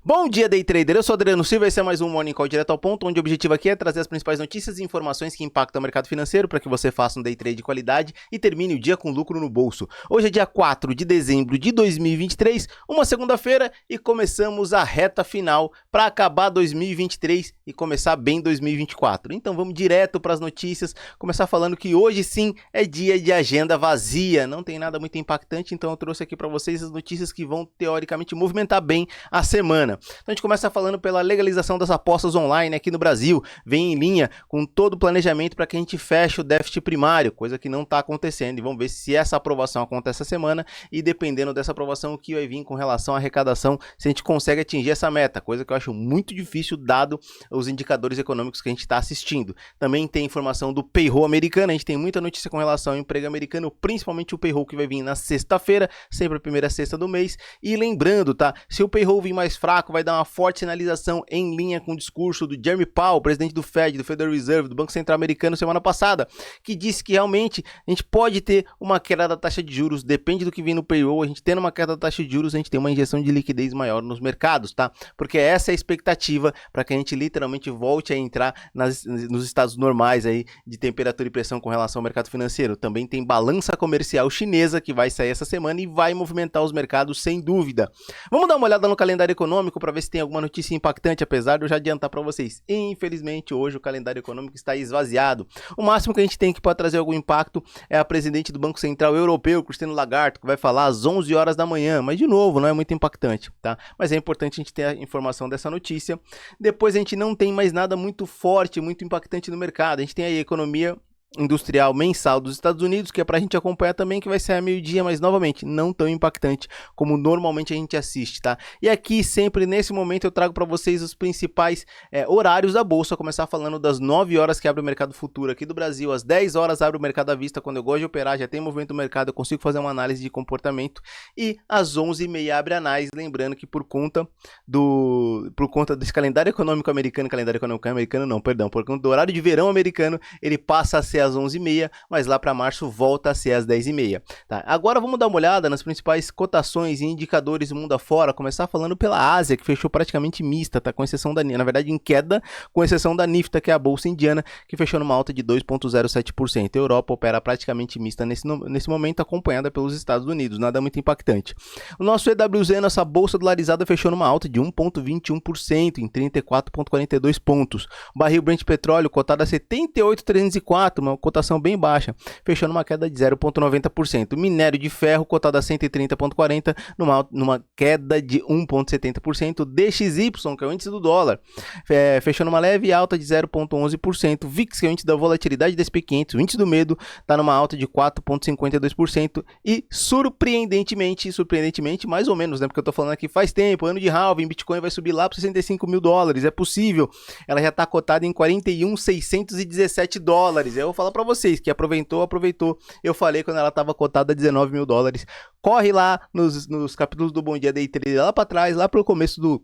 Bom dia, Day Trader. Eu sou Adriano Silva e esse é mais um Morning Call direto ao ponto, onde o objetivo aqui é trazer as principais notícias e informações que impactam o mercado financeiro para que você faça um Day Trade de qualidade e termine o dia com lucro no bolso. Hoje é dia 4 de dezembro de 2023, uma segunda-feira, e começamos a reta final para acabar 2023 e começar bem 2024. Então vamos direto para as notícias, começar falando que hoje sim é dia de agenda vazia, não tem nada muito impactante, então eu trouxe aqui para vocês as notícias que vão teoricamente movimentar bem a semana. Então a gente começa falando pela legalização das apostas online aqui no Brasil, vem em linha com todo o planejamento para que a gente feche o déficit primário, coisa que não está acontecendo, e vamos ver se essa aprovação acontece essa semana, e dependendo dessa aprovação o que vai vir com relação à arrecadação, se a gente consegue atingir essa meta, coisa que eu acho muito difícil dado os indicadores econômicos que a gente está assistindo. Também tem informação do payroll americano, a gente tem muita notícia com relação ao emprego americano, principalmente o payroll que vai vir na sexta-feira, sempre a primeira sexta do mês, e lembrando, tá, se o payroll vir mais fraco, vai dar uma forte sinalização em linha com o discurso do Jeremy Powell, presidente do Fed, do Federal Reserve, do Banco Central Americano, semana passada, que disse que realmente a gente pode ter uma queda da taxa de juros, depende do que vem no payroll, a gente tendo uma queda da taxa de juros, a gente tem uma injeção de liquidez maior nos mercados, tá? Porque essa é a expectativa para que a gente literalmente volte a entrar nos estados normais aí de temperatura e pressão com relação ao mercado financeiro. Também tem balança comercial chinesa que vai sair essa semana e vai movimentar os mercados sem dúvida. Vamos dar uma olhada no calendário econômico para ver se tem alguma notícia impactante, apesar de eu já adiantar para vocês. Infelizmente, hoje o calendário econômico está esvaziado. O máximo que a gente tem que pode trazer algum impacto é a presidente do Banco Central Europeu, Christine Lagarde, que vai falar às 11 horas da manhã, mas de novo, não é muito impactante, tá? Mas é importante a gente ter a informação dessa notícia. Depois a gente não tem mais nada muito forte, muito impactante no mercado. A gente tem aí a economia industrial mensal dos Estados Unidos, que é pra gente acompanhar também, que vai ser a meio-dia, mas novamente, não tão impactante como normalmente a gente assiste, tá? E aqui, sempre nesse momento, eu trago para vocês os principais horários da Bolsa, começar falando das 9 horas que abre o mercado futuro aqui do Brasil, às 10 horas abre o mercado à vista, quando eu gosto de operar, já tem movimento do mercado, eu consigo fazer uma análise de comportamento, e às 11h30 abre a análise, lembrando que por conta desse calendário econômico americano, por conta do horário de verão americano, ele passa a ser às 11h30, mas lá para março volta a ser às 10h30. Tá? Agora vamos dar uma olhada nas principais cotações e indicadores do mundo afora, começar falando pela Ásia, que fechou praticamente mista, tá? Com exceção da, na verdade em queda, com exceção da Nifty, que é a bolsa indiana, que fechou numa alta de 2,07%. A Europa opera praticamente mista nesse momento, acompanhada pelos Estados Unidos, nada muito impactante. O nosso EWZ, nossa bolsa dolarizada, fechou numa alta de 1,21%, em 34,42 pontos. O barril Brent petróleo cotado a 78,304, uma cotação bem baixa, fechando uma queda de 0,90%. Minério de ferro cotado a 130,40, numa queda de 1,70%. DXY, que é o índice do dólar, fechando uma leve alta de 0,11%. VIX, que é o índice da volatilidade do SP500, o índice do medo, está numa alta de 4,52%. E surpreendentemente, mais ou menos, né, porque eu tô falando aqui faz tempo, ano de halving, Bitcoin vai subir lá para $65 mil, é possível. Ela já está cotada em $41.617. Eu vou falar para vocês que aproveitou. Eu falei quando ela estava cotada a $19 mil. Corre lá nos capítulos do Bom Dia Day Trader, lá para trás, lá pro começo do...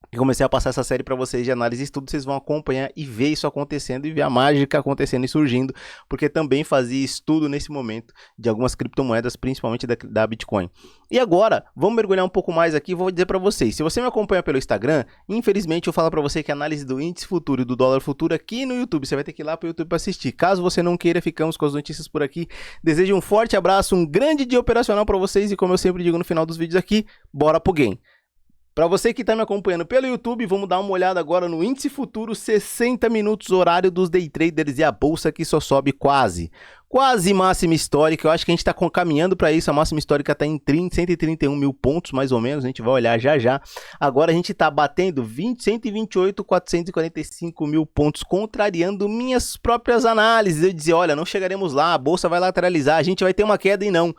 Eu comecei a passar essa série para vocês de análise e estudo, vocês vão acompanhar e ver isso acontecendo e ver a mágica acontecendo e surgindo, porque também fazia estudo nesse momento de algumas criptomoedas, principalmente da Bitcoin. E agora, vamos mergulhar um pouco mais aqui, vou dizer para vocês, se você me acompanha pelo Instagram, infelizmente eu falo para você que a análise do índice futuro e do dólar futuro aqui no YouTube, você vai ter que ir lá para o YouTube para assistir. Caso você não queira, ficamos com as notícias por aqui. Desejo um forte abraço, um grande dia operacional para vocês e como eu sempre digo no final dos vídeos aqui, bora pro game. Para você que está me acompanhando pelo YouTube, vamos dar uma olhada agora no índice futuro 60 minutos horário dos day traders e a bolsa que só sobe quase máxima histórica. Eu acho que a gente está caminhando para isso. A máxima histórica está em 131 mil pontos, mais ou menos. A gente vai olhar já. Agora a gente está batendo 128.445 mil pontos, contrariando minhas próprias análises. Eu dizia, olha, não chegaremos lá, a bolsa vai lateralizar, a gente vai ter uma queda e não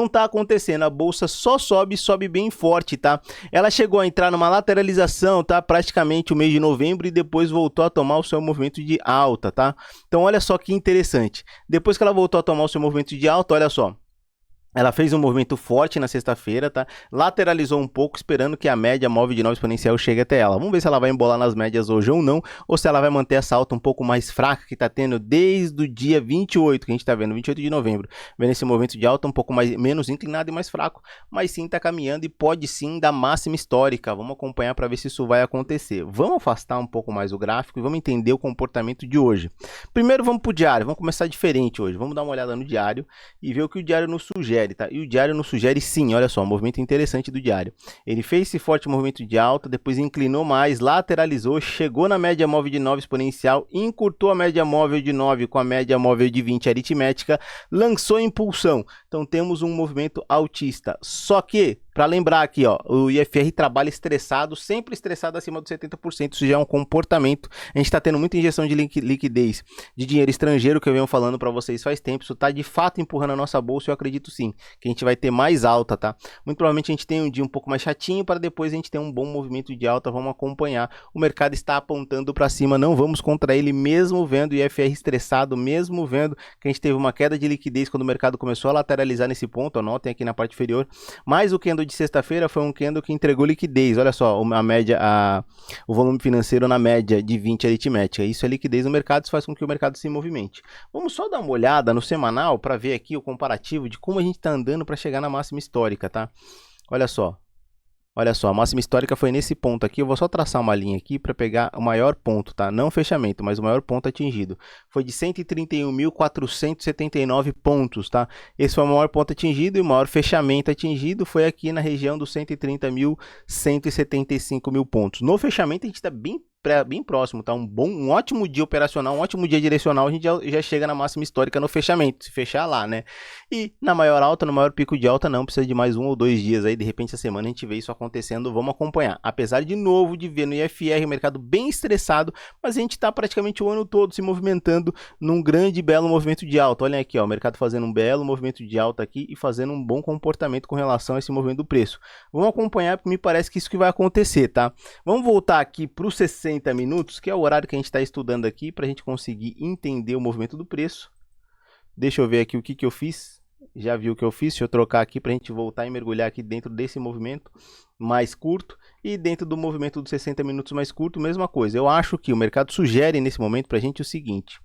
está acontecendo. A bolsa só sobe bem forte, tá? Ela chegou a entrar numa lateralização, tá? Praticamente o mês de novembro e depois voltou a tomar o seu movimento de alta, tá? Então olha só que interessante. Depois que ela voltou a tomar o seu movimento de alta, olha só, Ela fez um movimento forte na sexta-feira, tá? Lateralizou um pouco, esperando que a média móvel de 9 exponencial chegue até ela. Vamos ver se ela vai embolar nas médias hoje ou não, ou se ela vai manter essa alta um pouco mais fraca que tá tendo desde o dia 28, que a gente tá vendo, 28 de novembro. Vendo esse movimento de alta um pouco menos inclinado e mais fraco, mas sim tá caminhando e pode sim dar máxima histórica. Vamos acompanhar para ver se isso vai acontecer. Vamos afastar um pouco mais o gráfico e vamos entender o comportamento de hoje. Primeiro vamos pro diário, vamos começar diferente hoje. Vamos dar uma olhada no diário e ver o que o diário nos sugere. Tá? E o diário nos sugere sim, olha só, um movimento interessante do diário. Ele fez esse forte movimento de alta, depois inclinou mais, lateralizou, chegou na média móvel de 9 exponencial, encurtou a média móvel de 9 com a média móvel de 20 aritmética, lançou impulsão. Então temos um movimento altista. Só que, para lembrar aqui, ó, o IFR trabalha estressado, sempre estressado acima dos 70%, isso já é um comportamento. A gente está tendo muita injeção de liquidez de dinheiro estrangeiro, que eu venho falando para vocês faz tempo, isso está de fato empurrando a nossa bolsa, eu acredito sim, que a gente vai ter mais alta, tá? Muito provavelmente a gente tem um dia um pouco mais chatinho, para depois a gente ter um bom movimento de alta, vamos acompanhar. O mercado está apontando para cima, não vamos contra ele, mesmo vendo o IFR estressado, mesmo vendo que a gente teve uma queda de liquidez quando o mercado começou a lateralizar nesse ponto, anotem aqui na parte inferior, mas o candle de sexta-feira foi um candle que entregou liquidez, olha só, a média, o volume financeiro na média de 20 aritmética, isso é liquidez no mercado, isso faz com que o mercado se movimente. Vamos só dar uma olhada no semanal para ver aqui o comparativo de como a gente está andando para chegar na máxima histórica, tá? Olha só, a máxima histórica foi nesse ponto aqui, eu vou só traçar uma linha aqui para pegar o maior ponto, tá? Não o fechamento, mas o maior ponto atingido. Foi de 131.479 pontos, tá? Esse foi o maior ponto atingido e o maior fechamento atingido foi aqui na região dos 130.175 pontos. No fechamento a gente está bem próximo, tá? Um ótimo dia operacional, um ótimo dia direcional, a gente já chega na máxima histórica no fechamento, se fechar lá, né? E na maior alta, no maior pico de alta, não precisa de mais 1 ou 2 dias aí, de repente essa semana a gente vê isso acontecendo, vamos acompanhar. Apesar de novo de ver no IFR o mercado bem estressado, mas a gente tá praticamente o ano todo se movimentando num grande belo movimento de alta. Olhem aqui, ó, o mercado fazendo um belo movimento de alta aqui e fazendo um bom comportamento com relação a esse movimento do preço. Vamos acompanhar porque me parece que isso que vai acontecer, tá? Vamos voltar aqui para os 60 minutos, que é o horário que a gente está estudando aqui, para a gente conseguir entender o movimento do preço. Deixa eu ver aqui o que eu fiz. Já viu o que eu fiz? Deixa eu trocar aqui para a gente voltar e mergulhar aqui dentro desse movimento mais curto e dentro do movimento dos 60 minutos mais curto, mesma coisa. Eu acho que o mercado sugere nesse momento para a gente o seguinte.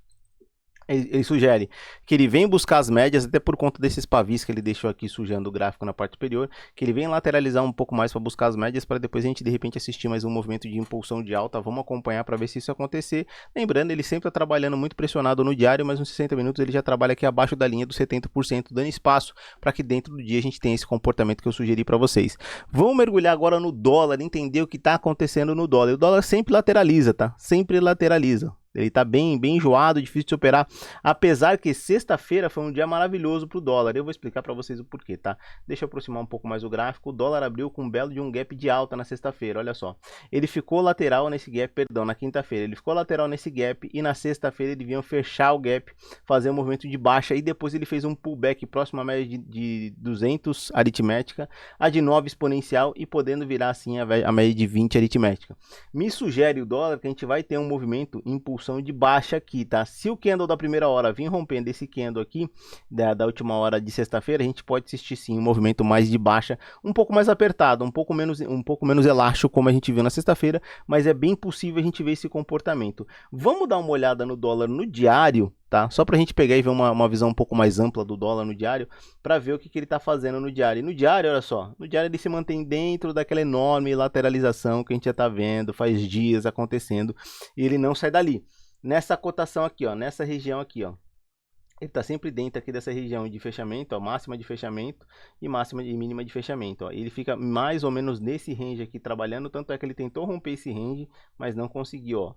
Ele sugere que ele vem buscar as médias, até por conta desses pavis que ele deixou aqui sujando o gráfico na parte superior, que ele vem lateralizar um pouco mais para buscar as médias, para depois a gente de repente assistir mais um movimento de impulsão de alta. Vamos acompanhar para ver se isso acontecer. Lembrando, ele sempre está trabalhando muito pressionado no diário, mas nos 60 minutos ele já trabalha aqui abaixo da linha dos 70%, dando espaço para que dentro do dia a gente tenha esse comportamento que eu sugeri para vocês. Vamos mergulhar agora no dólar, entender o que está acontecendo no dólar. O dólar sempre lateraliza, tá? Sempre lateraliza. Ele está bem enjoado, difícil de operar, apesar que sexta-feira foi um dia maravilhoso para o dólar. Eu vou explicar para vocês o porquê, tá? Deixa eu aproximar um pouco mais o gráfico. O dólar abriu com um belo de um gap de alta na sexta-feira, olha só. Ele ficou lateral nesse gap, perdão, na quinta-feira. Ele ficou lateral nesse gap e na sexta-feira ele vinha fechar o gap, fazer um movimento de baixa e depois ele fez um pullback próximo à média de 200 aritmética, a de 9 exponencial e podendo virar assim a média de 20 aritmética. Me sugere o dólar que a gente vai ter um movimento impulso de baixa aqui, tá? Se o candle da primeira hora vir rompendo esse candle aqui da última hora de sexta-feira, a gente pode assistir sim um movimento mais de baixa, um pouco mais apertado, um pouco menos elástico como a gente viu na sexta-feira, mas é bem possível a gente ver esse comportamento. Vamos dar uma olhada no dólar no diário, tá? Só para a gente pegar e ver uma visão um pouco mais ampla do dólar no diário, para ver o que ele está fazendo no diário. E no diário, olha só, no diário ele se mantém dentro daquela enorme lateralização que a gente já está vendo, faz dias acontecendo, e ele não sai dali. Nessa cotação aqui, ó, nessa região aqui, ó, ele está sempre dentro aqui dessa região de fechamento, ó, máxima de fechamento e máxima e mínima de fechamento, ó. Ele fica mais ou menos nesse range aqui trabalhando, tanto é que ele tentou romper esse range, mas não conseguiu, ó.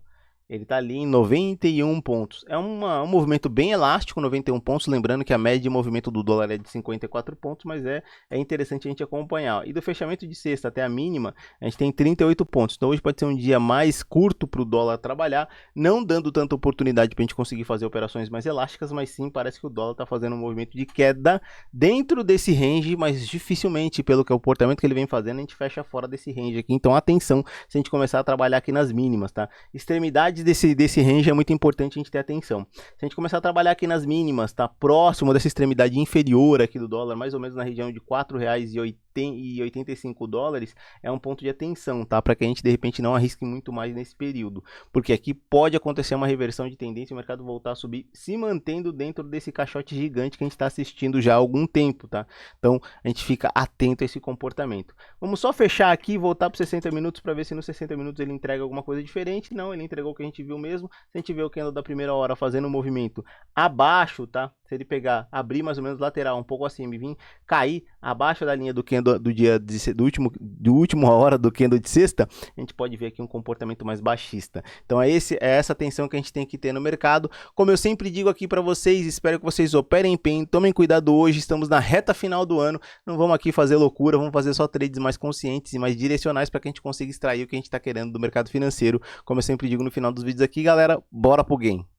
Ele está ali em 91 pontos. É um movimento bem elástico, 91 pontos. Lembrando que a média de movimento do dólar é de 54 pontos, mas é interessante a gente acompanhar. E do fechamento de sexta até a mínima, a gente tem 38 pontos. Então hoje pode ser um dia mais curto para o dólar trabalhar, não dando tanta oportunidade para a gente conseguir fazer operações mais elásticas, mas sim parece que o dólar está fazendo um movimento de queda dentro desse range, mas dificilmente, pelo comportamento que ele vem fazendo, a gente fecha fora desse range aqui. Então atenção se a gente começar a trabalhar aqui nas mínimas, tá? Extremidades metade desse range é muito importante a gente ter atenção. Se a gente começar a trabalhar aqui nas mínimas, tá próximo dessa extremidade inferior aqui do dólar, mais ou menos na região de R$ 4,85, é um ponto de atenção, tá? Para que a gente de repente não arrisque muito mais nesse período, porque aqui pode acontecer uma reversão de tendência e o mercado voltar a subir, se mantendo dentro desse caixote gigante que a gente está assistindo já há algum tempo, tá? Então a gente fica atento a esse comportamento. Vamos só fechar aqui e voltar para 60 minutos para ver se nos 60 minutos ele entrega alguma coisa diferente. Não, ele entregou o que a gente viu mesmo. Se a gente vê o candle da primeira hora fazendo um movimento abaixo, tá? Se ele pegar, abrir mais ou menos lateral, um pouco acima e vir cair abaixo da linha do candle do último hora do candle de sexta, a gente pode ver aqui um comportamento mais baixista. Então é essa atenção que a gente tem que ter no mercado. Como eu sempre digo aqui para vocês, espero que vocês operem bem, tomem cuidado hoje, estamos na reta final do ano, não vamos aqui fazer loucura, vamos fazer só trades mais conscientes e mais direcionais para que a gente consiga extrair o que a gente está querendo do mercado financeiro. Como eu sempre digo no final dos vídeos aqui, galera, bora pro game!